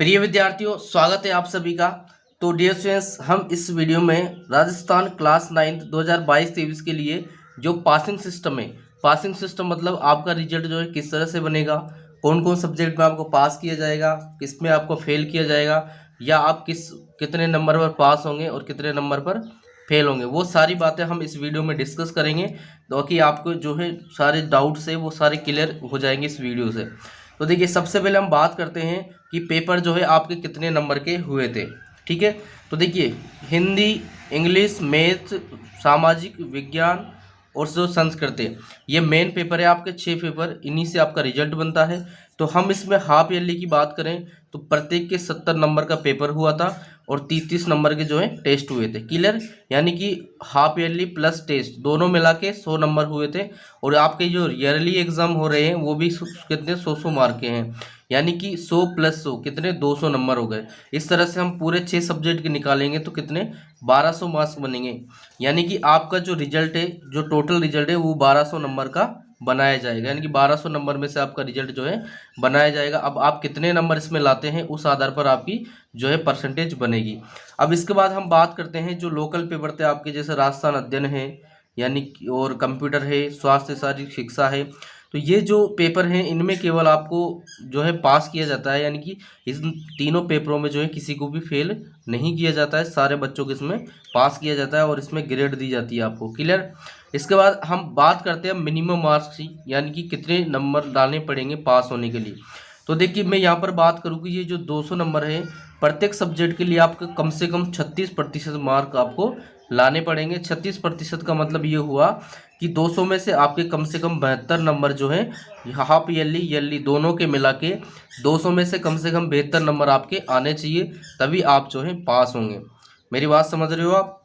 प्रिय विद्यार्थियों, स्वागत है आप सभी का। तो डियर स्टूडेंट्स, हम इस वीडियो में राजस्थान क्लास 9 2022-23 के लिए जो पासिंग सिस्टम है, पासिंग सिस्टम मतलब आपका रिजल्ट जो है किस तरह से बनेगा, कौन कौन सब्जेक्ट में आपको पास किया जाएगा, किस में आपको फेल किया जाएगा, या आप कितने नंबर पर पास होंगे और कितने नंबर पर फेल होंगे, वो सारी बातें हम इस वीडियो में डिस्कस करेंगे ताकि आपको जो है सारे डाउट्स है वो सारे क्लियर हो जाएंगे इस वीडियो से। तो देखिए, सबसे पहले हम बात करते हैं कि पेपर जो है आपके कितने नंबर के हुए थे। ठीक है, तो देखिए, हिंदी, इंग्लिश, मैथ, सामाजिक विज्ञान और जो संस्कृत है, ये मेन पेपर है आपके 6 पेपर, इन्हीं से आपका रिजल्ट बनता है। तो हम इसमें हाफ ईयरली की बात करें तो प्रत्येक के 70 नंबर का पेपर हुआ था और 30-30 नंबर के जो है टेस्ट हुए थे। क्लियर? यानी कि हाफ ईयरली प्लस टेस्ट दोनों मिला के 100 नंबर हुए थे। और आपके जो ईयरली एग्जाम हो रहे हैं वो भी कितने 100 मार्क के हैं, यानी कि 100 + 100 कितने 200 नंबर हो गए। इस तरह से हम पूरे 6 सब्जेक्ट के निकालेंगे तो कितने 1200 मार्क्स बनेंगे। यानी कि आपका जो रिजल्ट है, जो टोटल रिजल्ट है वो 1200 नंबर का बनाया जाएगा। यानी कि 1200 नंबर में से आपका रिजल्ट जो है बनाया जाएगा। अब आप कितने नंबर इसमें लाते हैं उस आधार पर आपकी जो है परसेंटेज बनेगी। अब इसके बाद हम बात करते हैं जो लोकल पेपर थे आपके, जैसे राजस्थान अध्ययन है यानी और कंप्यूटर है, स्वास्थ्य शारीरिक शिक्षा है। तो ये जो पेपर हैं इनमें केवल आपको जो है पास किया जाता है, यानी कि इस तीनों पेपरों में जो है किसी को भी फेल नहीं किया जाता है, सारे बच्चों को इसमें पास किया जाता है और इसमें ग्रेड दी जाती है आपको। क्लियर? इसके बाद हम बात करते हैं मिनिमम मार्क्स की, यानी कि कितने नंबर लाने पड़ेंगे पास होने के लिए। तो देखिए, मैं यहाँ पर बात करूँ कि ये जो 200 नंबर है, प्रत्येक सब्जेक्ट के लिए आपका कम से कम 36% मार्क आपको लाने पड़ेंगे। 36% का मतलब ये हुआ कि 200 में से आपके कम से कम 72 नंबर जो है हाफ ईयरली ईयरली दोनों के मिला के 200 में से कम 72 नंबर आपके आने चाहिए, तभी आप जो है पास होंगे। मेरी बात समझ रहे हो आप?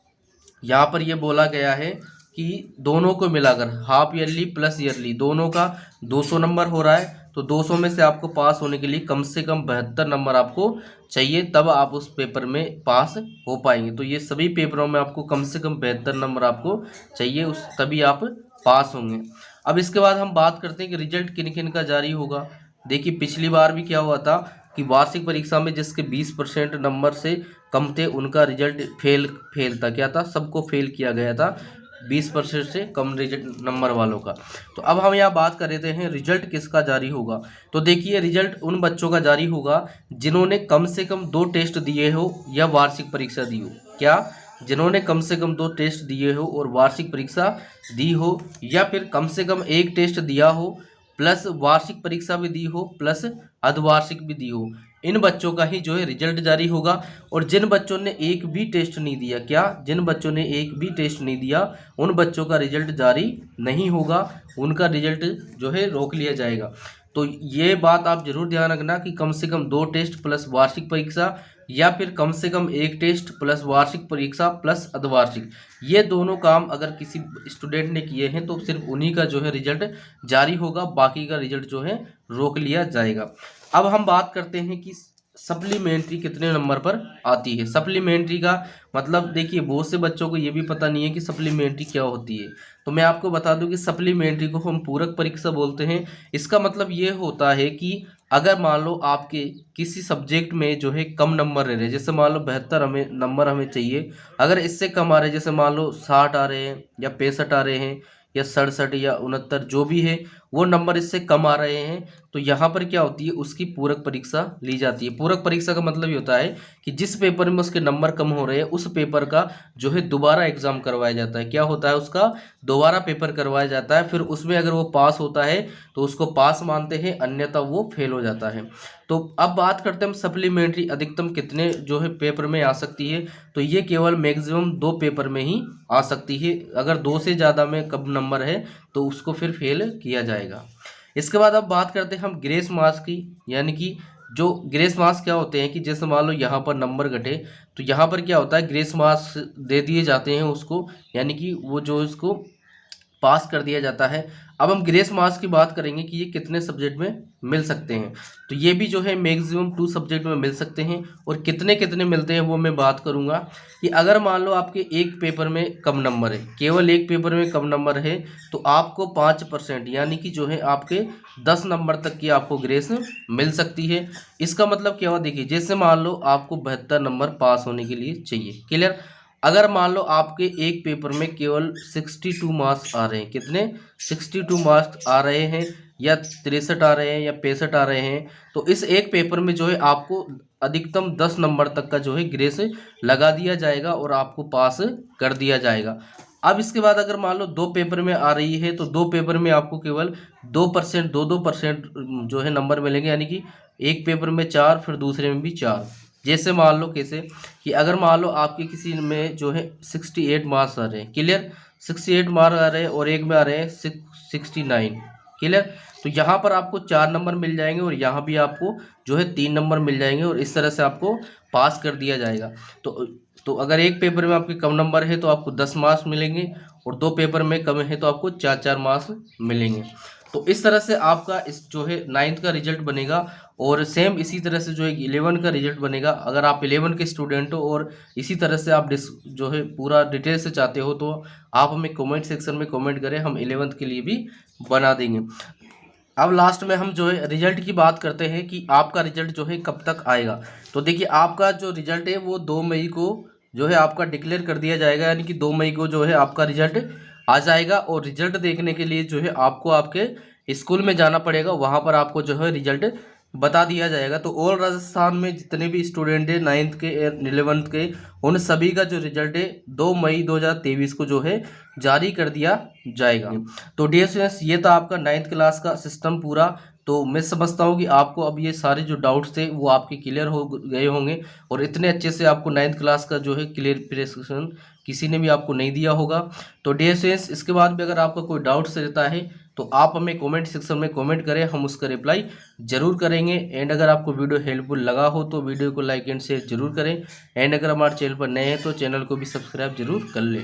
यहाँ पर ये बोला गया है कि दोनों को मिलाकर हाफ ईयरली प्लस ईयरली दोनों का 200 नंबर हो रहा है, तो 200 में से आपको पास होने के लिए कम से कम 72 नंबर आपको चाहिए, तब आप उस पेपर में पास हो पाएंगे। तो ये सभी पेपरों में आपको कम से कम 72 नंबर आपको चाहिए, उस तभी आप पास होंगे। अब इसके बाद हम बात करते हैं कि रिजल्ट किन किन का जारी होगा। देखिए, पिछली बार भी क्या हुआ था कि वार्षिक परीक्षा में जिसके 20% नंबर से कम थे उनका रिजल्ट फेल था। क्या था? सबको फेल किया गया था 20% से कम रिजल्ट नंबर वालों का। तो अब हम यहाँ बात कर रहे हैं रिजल्ट किसका जारी होगा। तो देखिए, रिजल्ट उन बच्चों का जारी होगा जिन्होंने कम से कम 2 टेस्ट दिए हो या वार्षिक परीक्षा दी हो। क्या? जिन्होंने कम से कम 2 टेस्ट दिए हो और वार्षिक परीक्षा दी हो, या फिर कम से कम 1 टेस्ट दिया हो प्लस वार्षिक परीक्षा भी दी हो प्लस अर्धवार्षिक भी दी हो, इन बच्चों का ही जो है रिजल्ट जारी होगा। और जिन बच्चों ने एक भी टेस्ट नहीं दिया, क्या? जिन बच्चों ने एक भी टेस्ट नहीं दिया उन बच्चों का रिजल्ट जारी नहीं होगा, उनका रिजल्ट जो है रोक लिया जाएगा। तो ये बात आप जरूर ध्यान रखना कि कम से कम 2 टेस्ट प्लस वार्षिक परीक्षा, या फिर कम से कम 1 टेस्ट प्लस वार्षिक परीक्षा प्लस अर्धवार्षिक, ये दोनों काम अगर किसी स्टूडेंट ने किए हैं तो सिर्फ उन्हीं का जो है रिजल्ट जारी होगा, बाकी का रिजल्ट जो है रोक लिया जाएगा। अब हम बात करते हैं कि सप्लीमेंट्री कितने नंबर पर आती है। सप्लीमेंट्री का मतलब देखिए, बहुत से बच्चों को ये भी पता नहीं है कि सप्लीमेंट्री क्या होती है। तो मैं आपको बता दूं कि सप्लीमेंट्री को हम पूरक परीक्षा बोलते हैं। इसका मतलब ये होता है कि अगर मान लो आपके किसी सब्जेक्ट में जो है कम नंबर रह रहे हैं, जैसे मान लो 72 नंबर हमें चाहिए, अगर इससे कम आ रहे हैं, जैसे मान लो 60 आ रहे हैं या 65 आ रहे हैं या 67 या 69, जो भी है वो नंबर इससे कम आ रहे हैं, तो यहाँ पर क्या होती है, उसकी पूरक परीक्षा ली जाती है। पूरक परीक्षा का मतलब ये होता है कि जिस पेपर में उसके नंबर कम हो रहे हैं उस पेपर का जो है दोबारा एग्जाम करवाया जाता है। क्या होता है? उसका दोबारा पेपर करवाया जाता है, फिर उसमें अगर वो पास होता है तो उसको पास मानते हैं, अन्यथा वो फेल हो जाता है। तो अब बात करते हैं हम सप्लीमेंट्री अधिकतम कितने जो है पेपर में आ सकती है। तो ये केवल मैक्सिमम 2 पेपर में ही आ सकती है। अगर 2 से ज़्यादा में कम नंबर है तो उसको फिर फेल किया जाएगा। इसके बाद अब बात करते हैं हम ग्रेस मार्क्स की, यानी कि जो ग्रेस मार्क्स क्या होते हैं कि जैसे मान लो यहाँ पर नंबर घटे तो यहाँ पर क्या होता है, ग्रेस मार्क्स दे दिए जाते हैं उसको, यानी कि वो जो इसको पास कर दिया जाता है। अब हम ग्रेस मार्क्स की बात करेंगे कि ये कितने सब्जेक्ट में मिल सकते हैं। तो ये भी जो है मैक्सिमम 2 सब्जेक्ट में मिल सकते हैं, और कितने कितने मिलते हैं वो मैं बात करूंगा। कि अगर मान लो आपके एक पेपर में कम नंबर है, केवल एक पेपर में कम नंबर है, तो आपको 5% यानी कि जो है आपके 10 नंबर तक की आपको ग्रेस मिल सकती है। इसका मतलब क्या हुआ, देखिए जैसे मान लो आपको 72 नंबर पास होने के लिए चाहिए, क्लियर। अगर मान लो आपके एक पेपर में केवल 62 मार्क्स आ रहे हैं, कितने 62 मार्क्स आ रहे हैं, या 63 आ रहे हैं, या 65 आ रहे हैं, तो इस एक पेपर में जो है आपको अधिकतम 10 नंबर तक का जो है ग्रेस लगा दिया जाएगा और आपको पास कर दिया जाएगा। अब इसके बाद अगर मान लो 2 पेपर में आ रही है, तो 2 पेपर में आपको केवल 2% 2% जो है नंबर मिलेंगे, यानी कि एक पेपर में 4, फिर दूसरे में भी 4। जैसे मान लो कैसे कि अगर मान लो आपके किसी में जो है 68 मार्क्स आ रहे हैं, क्लियर, 68 मार्क्स आ रहे हैं, और एक में आ रहे हैं 69, क्लियर। तो यहाँ पर आपको 4 नंबर मिल जाएंगे, और यहाँ भी आपको जो है 3 नंबर मिल जाएंगे, और इस तरह से आपको पास कर दिया जाएगा। तो अगर एक पेपर में आपके कम नंबर है तो आपको 10 मार्क्स मिलेंगे, और 2 पेपर में कम है तो आपको 4-4 मार्क्स मिलेंगे। तो इस तरह से आपका इस जो है 9th का रिजल्ट बनेगा, और सेम इसी तरह से जो है 11 का रिजल्ट बनेगा। अगर आप 11 के स्टूडेंट हो और इसी तरह से आप जो है पूरा डिटेल से चाहते हो, तो आप हमें कमेंट सेक्शन में कमेंट करें, हम 11th के लिए भी बना देंगे। अब लास्ट में हम जो है रिजल्ट की बात करते हैं कि आपका रिजल्ट जो है कब तक आएगा। तो देखिए आपका जो रिजल्ट है वो 2 मई को जो है आपका डिक्लेयर कर दिया जाएगा, यानी कि 2 मई को जो है आपका रिजल्ट आ जाएगा। और रिजल्ट देखने के लिए जो है आपको आपके स्कूल में जाना पड़ेगा, वहाँ पर आपको जो है रिजल्ट बता दिया जाएगा। तो ऑल राजस्थान में जितने भी स्टूडेंट हैं 9th के 11th के, उन सभी का जो रिजल्ट है 2 मई 2023 को जो है जारी कर दिया जाएगा। तो डियर स्टूडेंट्स, ये था आपका 9th क्लास का सिस्टम पूरा। तो मैं समझता हूँ कि आपको अब ये सारे जो डाउट्स थे वो आपके क्लियर हो गए होंगे, और इतने अच्छे से आपको 9th क्लास का जो है क्लियरिफिकेशन किसी ने भी आपको नहीं दिया होगा। तो डियर स्टूडेंट्स, इसके बाद भी अगर आपका कोई डाउट्स रहता है तो आप हमें कमेंट सेक्शन में कमेंट करें, हम उसका रिप्लाई जरूर करेंगे। एंड अगर आपको वीडियो हेल्पफुल लगा हो तो वीडियो को लाइक एंड शेयर जरूर करें। एंड अगर हमारे चैनल पर नए हैं तो चैनल को भी सब्सक्राइब जरूर कर लें।